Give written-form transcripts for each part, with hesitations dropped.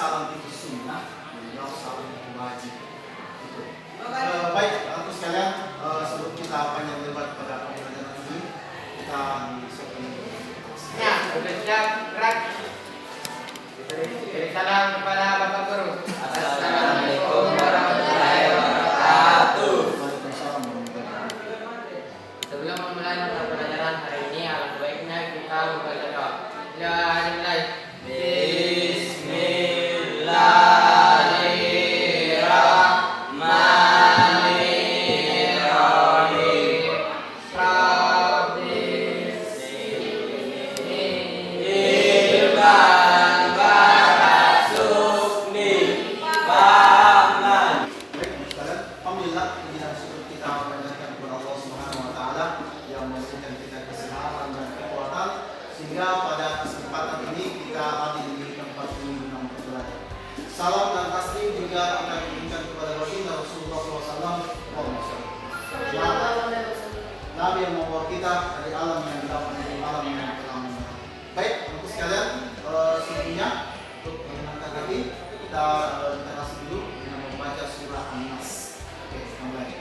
salam itu sunnah, beliau salam itu wajib. Gitu. Baik, untuk sekalian, sebelum kita panjang lebar pada pembelajaran ini, kita disiapkan. Ya, sudah siap, gerak. Beri salam kepada Bapak Guru. Assalamualaikum warahmatullahi wabarakatuh. Waalaikumsalam warahmatullahi wabarakatuh. Sebelum memulai mata pelajaran hari ini, alangkah baiknya kita membaca doa. Bismillahirrahmanirrahim. Salam dan taslim juga kita berikan kepada baginda Rasulullah SAW. Nabi yang membawa kita dari alam yang gelap menuju alam yang terang. Baik, untuk sekalian, sebelumnya untuk mengenalkan lagi kita kasih dulu dengan membaca surah An-Nas. Oke, mulai.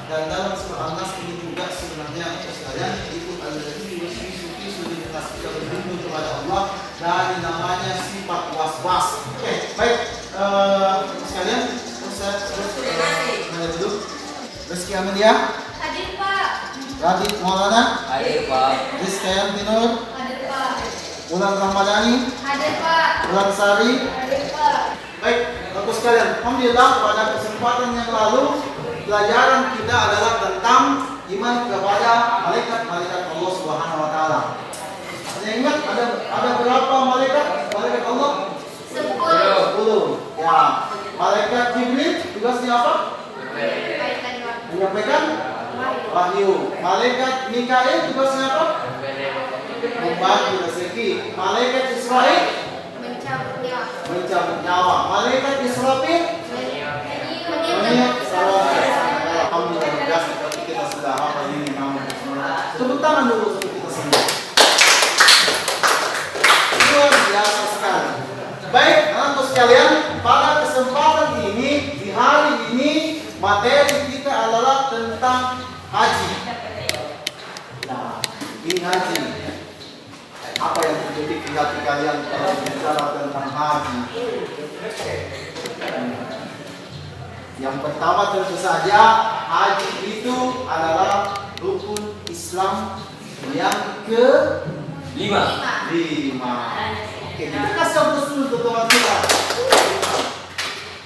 Dan dalam surah An-Nas ini juga sebenarnya sekalian itu adalah kita berlindung kepada Allah dari namanya sifat was-was. Oke, baik sekalian, Ustaz mana dulu? Rizky Amelia. Hadir Pak. Radit Maulana. Hadir Pak. Rizkyan Tinur. Hadir Pak. Ulan Ramadhani. Hadir Pak. Ulan Sari. Hadir Pak. Baik, Bapak sekalian, alhamdulillah pada kesempatan yang lalu pelajaran kita adalah tentang iman kepada malaikat-malaikat Allah Subhanahu wa taala. Ada ingat ada berapa malaikat Allah? 10. Ya. Malaikat Jibril tugasnya apa? Menyampaikan wahyu. Malaikat Mikail tugasnya apa? Membagi rezeki. Malaikat Israil mencabut nyawa. Malaikat Israfil meniup salam. Alhamdulillah kita sudah hafal ini nama semua. Tepuk tangan dulu untuk kita semua. Luar biasa sekali. Baik, anak-anak sekalian, pada kesempatan ini di hari ini materi kita adalah tentang haji. Nah, ini haji. Apa yang terjadi di hati kalian kalau bicara tentang haji? Yang pertama tentu saja haji itu adalah rukun Islam yang ke-5. Oke, kita kasih usul untuk teman kita.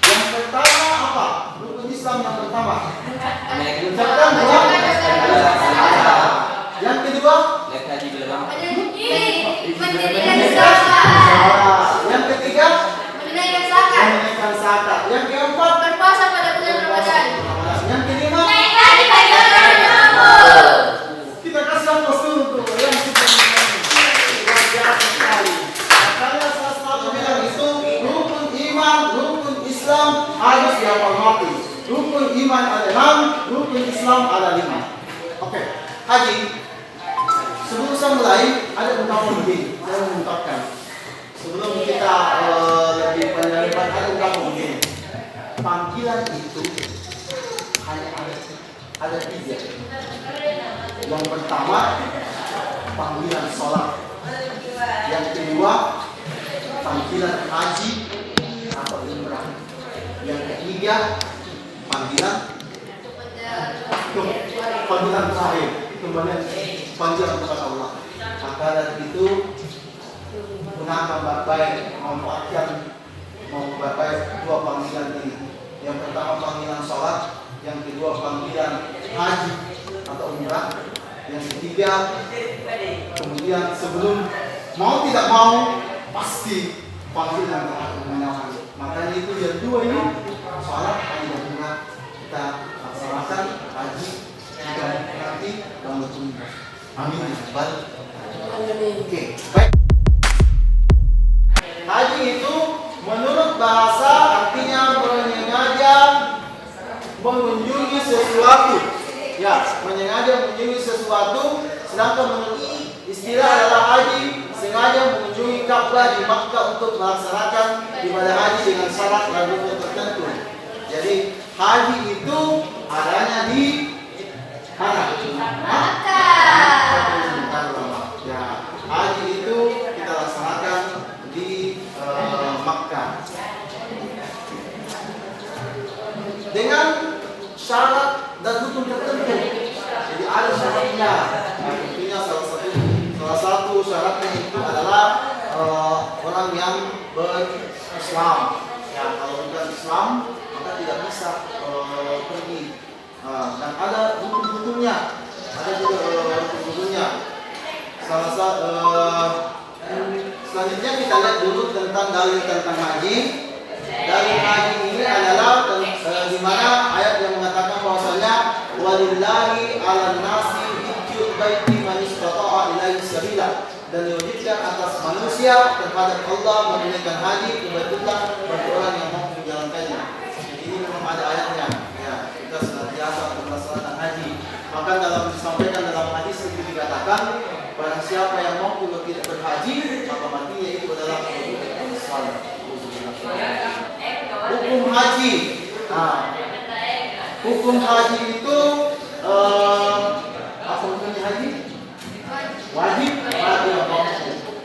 Yang pertama apa? Rukun Islam yang pertama. Mengucapkan doa. Yang kedua? Yang ketiga? Menunaikan zakat. Yang keempat? Berpuasa pada bulan Ramadan. Yang kelima? Naik haji pada bulan Ramadan. Kita kasih aplaus dulu untuk yang sudah luar biasa sekali. Makanya saya selalu bilang itu rukun iman, rukun Islam harus dihafal mati. Rukun iman ada 6, rukun Islam ada 5. Oke, haji. Sebelum saya mulai, ada ungkapan begini. Saya mengungkapkan. Sebelum kita lebih panjang-lebar, ada ungkapan begini. Panggilan itu hanya ada 3. Yang pertama, panggilan sholat. Yang kedua, panggilan haji atau umrah. Yang ketiga, panggilan terakhir, kembali panggilan kepada Allah. Maka dari itu, gunakan baik-baik, memanfaatkan baik-baik 2 panggilan ini. Yang pertama panggilan sholat, yang kedua panggilan haji atau umrah, yang ketiga kemudian sebelum mau tidak mau pasti panggilan terakhir menyapa. Makanya itu yang 2 ini sholat, haji dan umrah menunggu. Amin. Balik. Oke, baik. Haji itu menurut bahasa artinya menyengaja mengunjungi sesuatu. Ya, menyengaja mengunjungi sesuatu. Sedangkan menurut istilah adalah haji sengaja mengunjungi Ka'bah di Makkah untuk melaksanakan ibadah haji dengan syarat dan rukun tertentu. Jadi haji itu adanya di mana? Ya, haji itu kita laksanakan di Makkah dengan syarat dan rukun tertentu. Jadi ada syaratnya. Nah, tentunya salah satu syaratnya itu adalah orang yang berislam. Ya, kalau bukan Islam maka tidak bisa pergi. Dan ada hukum-hukumnya. Ada juga hukum-hukumnya. Selanjutnya kita lihat dulu tentang dalil tentang haji. Dalil haji ini adalah di mana ayat yang mengatakan bahwasanya walillahi 'alan nasi hajjul baiti man istata'a ilaihi sabila, dan diwajibkan atas manusia terhadap Allah menunaikan haji ke Baitullah bagi orang yang mau menjalankannya. Jadi ini memang ada ayatnya. Ya, kita senantiasa melaksanakan haji. Maka disampaikan dalam hadis itu dikatakan barang siapa yang mau tidak berhaji maka matinya itu adalah Islam. Hukum haji. Nah, hukum haji itu apa hukumnya haji? Wajib.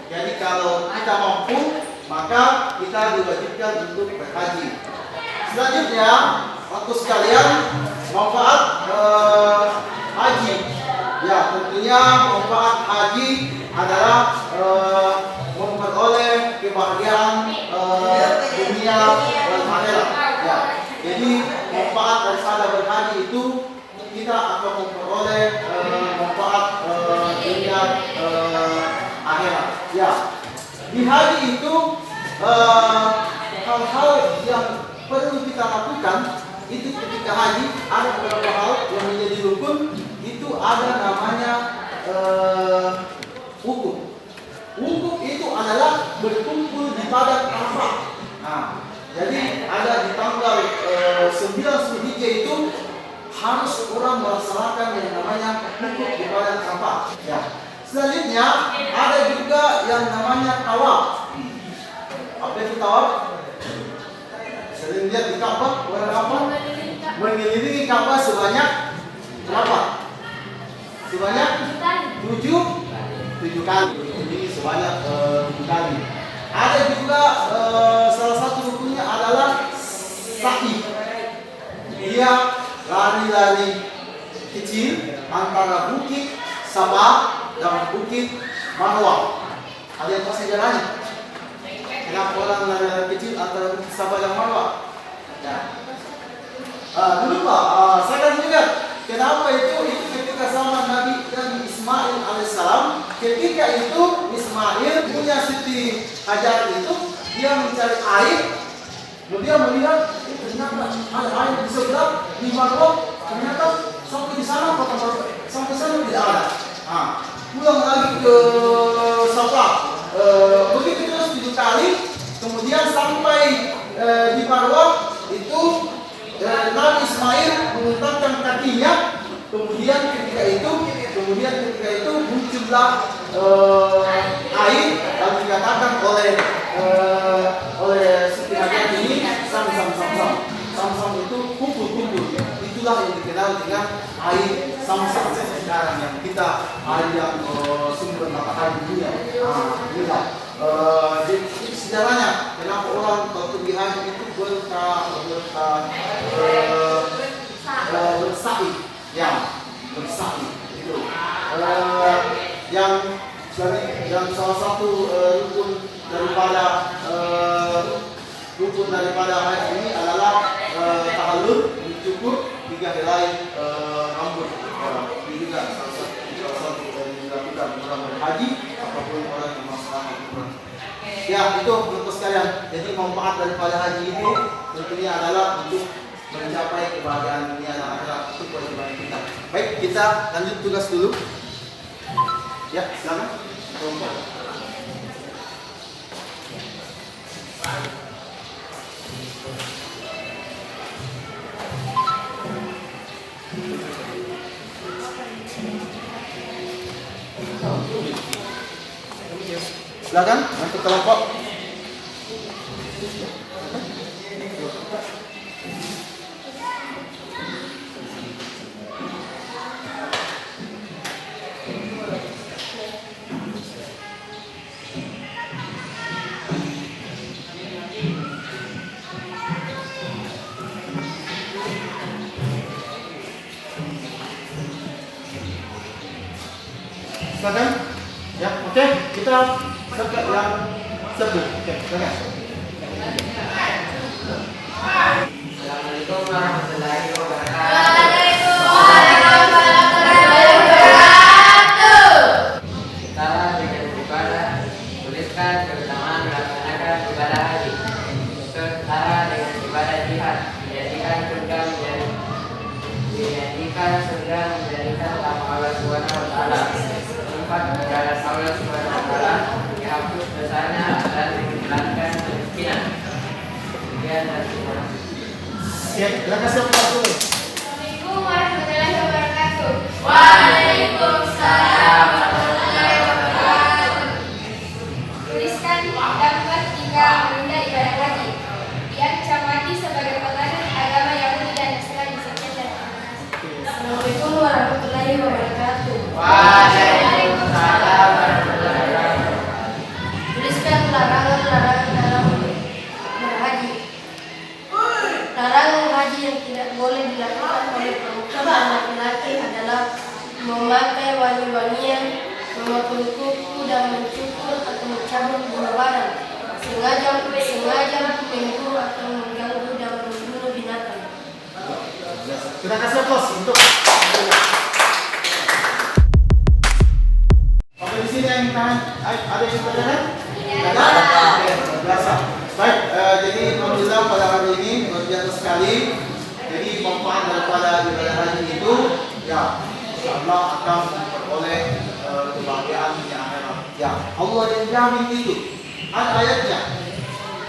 Jadi kalau kita mampu maka kita diwajibkan untuk berhaji. Selanjutnya, waktu sekalian manfaat haji. Ya, tentunya manfaat haji adalah memperoleh kebahagiaan dunia dan akhirat. Ya, jadi manfaat daripada berhaji itu kita akan memperoleh manfaat dunia akhirat. Ya, di haji itu hal-hal yang perlu kita lakukan itu ketika haji ada beberapa hal yang menjadi rukun. Itu ada namanya wukuf. Wukuf itu adalah berkumpul di padang Arafah. Nah, jadi ada di tanggal 9 Zulhijjah itu harus orang melaksanakan yang namanya wukuf di padang Arafah. Ya. Selanjutnya ada juga yang namanya tawaf. Apa itu tawaf? Sering lihat di Ka'bah, orang apa? Mengelilingi Ka'bah sebanyak berapa? Sebanyak 7 kali. Jadi sebanyak 7 kali. Ada juga salah satu rukunnya adalah sa'i. Dia lari-lari kecil antara bukit Safa dan bukit Marwah. Ada yang tahu sejarahnya? Kenapa orang lari-lari kecil antara bukit Safa dan Marwah? Ya. Dulu Pak, saya akan lihat kenapa itu ketika zaman Nabi Ismail alaihissalam, ketika itu Ismail punya Siti Hajar itu dia mencari air, lalu dia melihat ternyata ada air di sebelah di Marwah, ternyata sampai di sana sampai sana tidak ada. Pulang lagi ke Safa, begitu terus 7 kali, kemudian sampai di Marwah itu Nabi Ismail mengulurkan kakinya, kemudian ketika itu muncullah air dan dikatakan oleh Siti Hajar ini sam itu kumpul. Itulah yang dikenal dengan air sam-sam sekarang yang kita air yang sumber mata air dunia. Inilah jadi sejarahnya kenapa orang kalau pergi haji itu bersa'i, ya bersa'i itu yang salah satu rukun daripada haji ini adalah tahallul, mencukur 3 helai rambut. Ini juga salah satu yang dilakukan orang berhaji apapun orang yang melaksanakan. Ya, itu untuk sekalian. Jadi manfaat daripada haji itu tentunya adalah untuk mencapai kebahagiaan dunia dan akhirat. Itu kewajiban kita. Baik. kita lanjut tugas dulu. Ya, silakan. Silakan untuk kelompok. Silakan. Ya, oke. Kita sampai yang sebelum. Oke, silakan. Assalamualaikum warahmatullahi wabarakatuh. Waalaikumsalam warahmatullahi wabarakatuh. Kita dengan ibadah tuliskan keutamaan melaksanakan ibadah haji. Setara dengan ibadah jihad, menjadikan surga menjadikan tamu Allah Subhanahu wa taala. Empat kepada Allah Subhanahu wa taala, dihapus dosanya dan menghilangkan kemiskinan. Sekian dan terima kasih. Siap, silakan siap dulu. Assalamualaikum warahmatullahi wabarakatuh. Waalaikumsalam warahmatullahi wabarakatuh. Tuliskan dampak jika menunda ibadah haji. Diancam mati sebagai penganut agama Yahudi dan Nasrani. Sekian dan terima kasih. Assalamualaikum warahmatullahi wabarakatuh. Waalaikumsalam warahmatullahi wabarakatuh. Tuliskan larangan-larangan dalam berhaji. Larangan haji yang tidak boleh dilakukan oleh perempuan dan laki-laki adalah memakai wangi-wangian, memotong kuku dan mencukur atau mencabut bulu badan, sengaja memburu atau mengganggu dan membunuh binatang. Kita kasih aplaus untuk. Sampai di sini yang tahan. Ada yang bertanya? Ada? Oke, biasa. Baik, jadi alhamdulillah pada hari ini luar biasa sekali. Jadi manfaat daripada ibadah haji itu, ya, insyaallah akan memperoleh kebahagiaan di akhirat. Ya, Allah yang jamin itu. Ada ayatnya.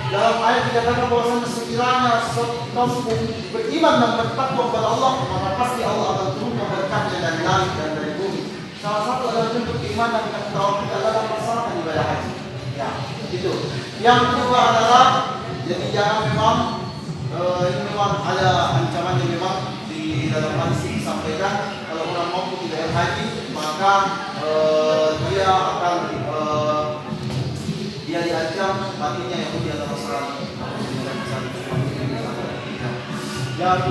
Dalam ayat dikatakan bahwasanya sekiranya kamu beriman dan bertakwa kepada Allah, maka pasti Allah akan turunkan berkatnya dari langit dan dari bumi. Salah satu adalah bentuk iman dan tauhid adalah melaksanakan ibadah haji. Ya, itu. Yang kedua adalah jadi jangan memang ini memang ada ancamannya memang di dalam hadis disampaikan kalau orang mampu tidak haji maka dia akan dia diancam matinya Yahudi atau Nasrani. Dan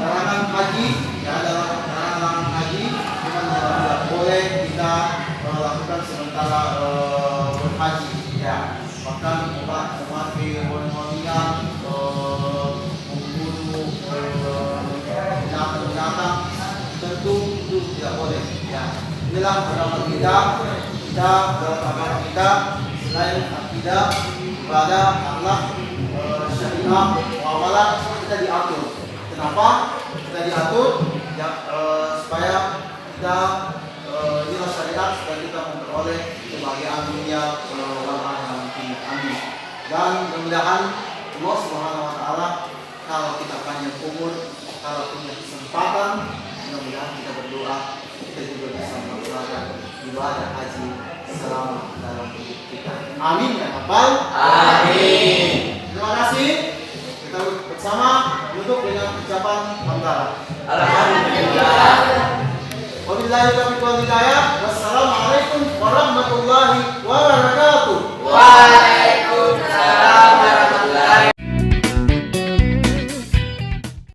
larangan haji, ya ada larangan haji, memang tidak boleh kita lakukan sementara berhaji. Ya, bahkan memakai wangi-wangian, membunuh binatang-binatang, tentu itu tidak boleh. Ya, inilah agama kita dalam agama kita. Selain akidah, ibadah, akhlak, syariah, muamalah kita diatur. Kenapa? Kita diatur ya, supaya kita inilah syariat supaya kita memperoleh kebahagiaan dunia wal akhirat nanti. Amin. Dan mudah-mudahan Allah Subhanahu wa taala kalau kita panjang umur, kalau punya kesempatan, mudah-mudahan kita berdoa kita juga bisa melaksanakan ibadah haji selama dalam hidup kita. Amin ya rabbal Amin. Terima kasih. Kita bersama duduk dengan ucapan hamdalah. Alhamdulillah. Wabillahi taufiq wal hidayah. Wassalamualaikum warahmatullahi wabarakatuh. Waalaikumsalam.